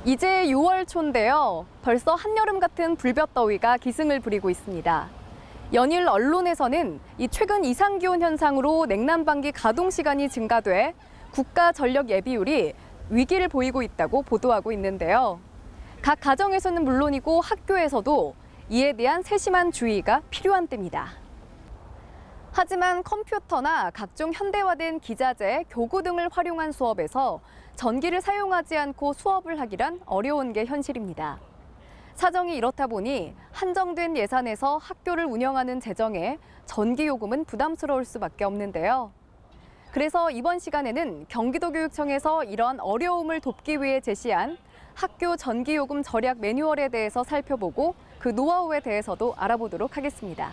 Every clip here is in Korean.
이제 6월 초인데요. 벌써 한여름 같은 불볕더위가 기승을 부리고 있습니다. 연일 언론에서는 이 최근 이상기온 현상으로 냉난방기 가동 시간이 증가돼 국가 전력 예비율이 위기를 보이고 있다고 보도하고 있는데요. 각 가정에서는 물론이고 학교에서도 이에 대한 세심한 주의가 필요한 때입니다. 하지만 컴퓨터나 각종 현대화된 기자재, 교구 등을 활용한 수업에서 전기를 사용하지 않고 수업을 하기란 어려운 게 현실입니다. 사정이 이렇다 보니 한정된 예산에서 학교를 운영하는 재정에 전기요금은 부담스러울 수밖에 없는데요. 그래서 이번 시간에는 경기도교육청에서 이런 어려움을 돕기 위해 제시한 학교 전기요금 절약 매뉴얼에 대해서 살펴보고 그 노하우에 대해서도 알아보도록 하겠습니다.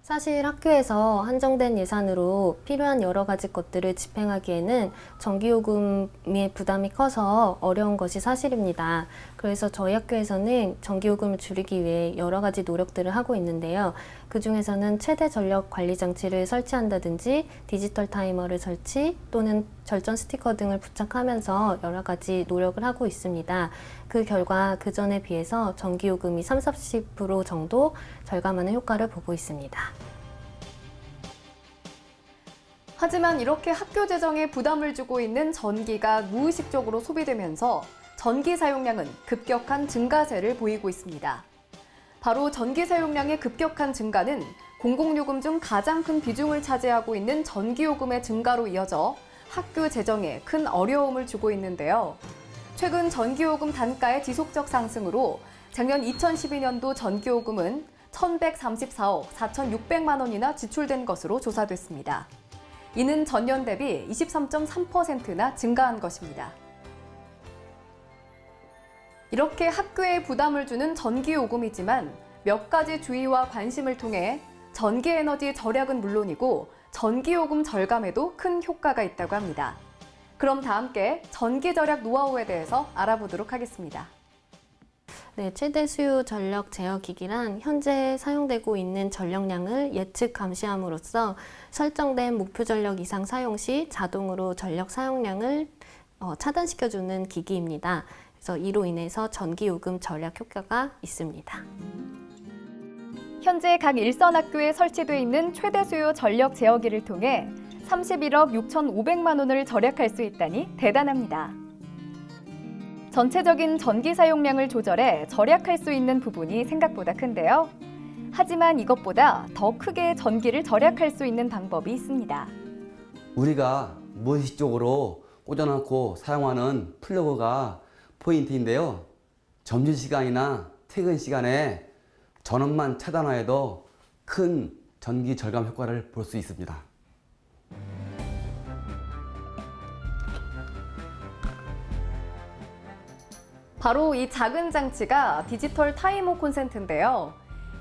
사실 학교에서 한정된 예산으로 필요한 여러 가지 것들을 집행하기에는 전기요금의 부담이 커서 어려운 것이 사실입니다. 그래서 저희 학교에서는 전기요금을 줄이기 위해 여러 가지 노력들을 하고 있는데요. 그중에서는 최대 전력 관리 장치를 설치한다든지 디지털 타이머를 설치 또는 절전 스티커 등을 부착하면서 여러 가지 노력을 하고 있습니다. 그 결과 그전에 비해서 전기요금이 30-40% 정도 절감하는 효과를 보고 있습니다. 하지만 이렇게 학교 재정에 부담을 주고 있는 전기가 무의식적으로 소비되면서 전기 사용량은 급격한 증가세를 보이고 있습니다. 바로 전기 사용량의 급격한 증가는 공공요금 중 가장 큰 비중을 차지하고 있는 전기요금의 증가로 이어져 학교 재정에 큰 어려움을 주고 있는데요. 최근 전기요금 단가의 지속적 상승으로 작년 2012년도 전기요금은 1,134억 4,600만 원이나 지출된 것으로 조사됐습니다. 이는 전년 대비 23.3%나 증가한 것입니다. 이렇게 학교에 부담을 주는 전기요금이지만 몇 가지 주의와 관심을 통해 전기에너지 절약은 물론이고 전기요금 절감에도 큰 효과가 있다고 합니다. 그럼 다 함께 전기 절약 노하우에 대해서 알아보도록 하겠습니다. 네, 최대 수요 전력 제어 기기란 현재 사용되고 있는 전력량을 예측 감시함으로써 설정된 목표 전력 이상 사용 시 자동으로 전력 사용량을 차단시켜주는 기기입니다. 그래서 이로 인해서 전기요금 절약 효과가 있습니다. 현재 각 일선 학교에 설치되어 있는 최대 수요 전력 제어기를 통해 31억 6,500만 원을 절약할 수 있다니 대단합니다. 전체적인 전기 사용량을 조절해 절약할 수 있는 부분이 생각보다 큰데요. 하지만 이것보다 더 크게 전기를 절약할 수 있는 방법이 있습니다. 우리가 무의식적으로 꽂아놓고 사용하는 플러그가 포인트인데요. 점심시간이나 퇴근 시간에 전원만 차단하여도 큰 전기 절감 효과를 볼 수 있습니다. 바로 이 작은 장치가 디지털 타이머 콘센트인데요.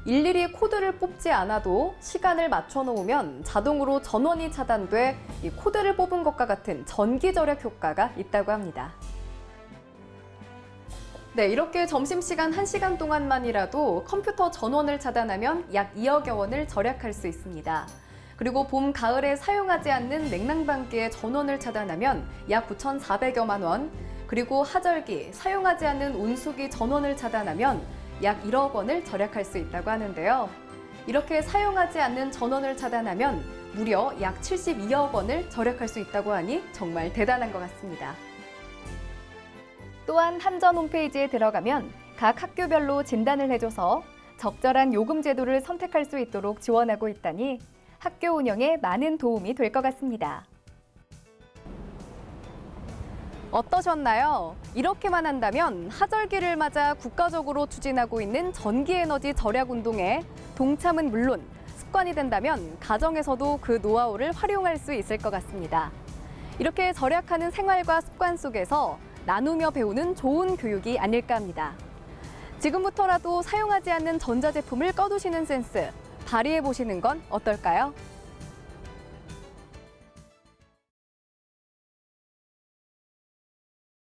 일일이 코드를 뽑지 않아도 시간을 맞춰 놓으면 자동으로 전원이 차단돼 이 코드를 뽑은 것과 같은 전기 절약 효과가 있다고 합니다. 네, 이렇게 점심시간 1시간 동안만이라도 컴퓨터 전원을 차단하면 약 2억여 원을 절약할 수 있습니다. 그리고 봄, 가을에 사용하지 않는 냉난방기의 전원을 차단하면 약 9,400여만 원, 그리고 하절기, 사용하지 않는 온수기 전원을 차단하면 약 1억 원을 절약할 수 있다고 하는데요. 이렇게 사용하지 않는 전원을 차단하면 무려 약 72억 원을 절약할 수 있다고 하니 정말 대단한 것 같습니다. 또한 한전 홈페이지에 들어가면 각 학교별로 진단을 해줘서 적절한 요금 제도를 선택할 수 있도록 지원하고 있다니 학교 운영에 많은 도움이 될 것 같습니다. 어떠셨나요? 이렇게만 한다면 하절기를 맞아 국가적으로 추진하고 있는 전기에너지 절약 운동에 동참은 물론 습관이 된다면 가정에서도 그 노하우를 활용할 수 있을 것 같습니다. 이렇게 절약하는 생활과 습관 속에서 나누며 배우는 좋은 교육이 아닐까 합니다. 지금부터라도 사용하지 않는 전자제품을 꺼두시는 센스 발휘해 보시는 건 어떨까요?